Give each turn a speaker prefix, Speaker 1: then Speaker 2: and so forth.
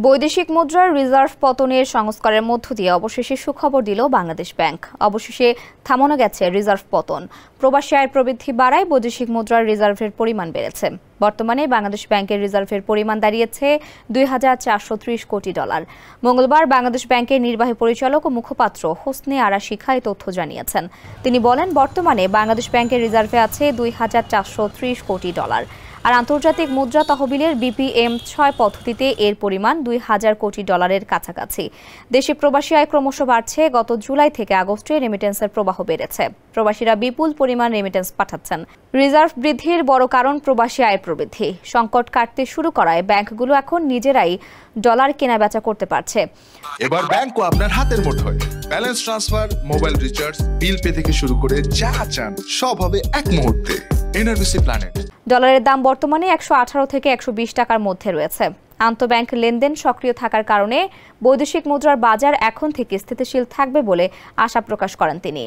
Speaker 1: বৈদেশিক মুদ্রার রিজার্ভ পতনের সংস্কারের মধ্য দিয়ে অবশেষে সুখবর দিল বাংলাদেশ ব্যাংক। অবশেষে থামানো গেছে রিজার্ভ পতন। প্রবাসী আয় প্রবৃদ্ধি বাড়ায় বৈদেশিক মুদ্রার রিজার্ভের পরিমাণ বেড়েছে। বর্তমানে বাংলাদেশ ব্যাংকের রিজার্ভের পরিমাণ দাঁড়িয়েছে $২,৪৩০ কোটি। মঙ্গলবার বাংলাদেশ ব্যাংকের নির্বাহী পরিচালক ও মুখপাত্র হোসনে আরা শিখা এই তথ্য জানিয়েছেন। তিনি বলেন, বর্তমানে বাংলাদেশ ব্যাংকের রিজার্ভে আছে $২,৪৩০ কোটি। আর আন্তর্জাতিক মুদ্রা তহবিলের BPM-6 পদ্ধতিতে এর পরিমাণ $২,০০০ কোটি কাছাকাছি। দেশে প্রবাসী আয় ক্রমশ বাড়ছে। গত জুলাই থেকে আগস্টে রেমিটেন্সের প্রবাহ বেড়েছে। প্রবাসীরা বিপুল পরিমাণ রেমিটেন্স পাঠাচ্ছেন। রিজার্ভ বৃদ্ধির বড় কারণ প্রবাসী আয় প্রবৃদ্ধি। সংকট কাটতে শুরু করায় ব্যাংকগুলো এখন নিজেরাই ডলার কেনাবেচা করতে পারছে।
Speaker 2: এবার ব্যাংকও আপনার হাতের মুঠোয়। Balance transfer, mobile recharge, bill pay থেকে শুরু করে যা চান সব হবে এক মুহূর্তে। NRBC planet.
Speaker 1: ডলারের দাম বর্তমানে 118 থেকে 120 টাকার মধ্যে রয়েছে। আন্তঃব্যাংক লেনদেন সক্রিয় থাকার কারণে বৈদেশিক মুদ্রার বাজার এখন থেকে স্থিতিশীল থাকবে বলে আশা প্রকাশ করেন তিনি।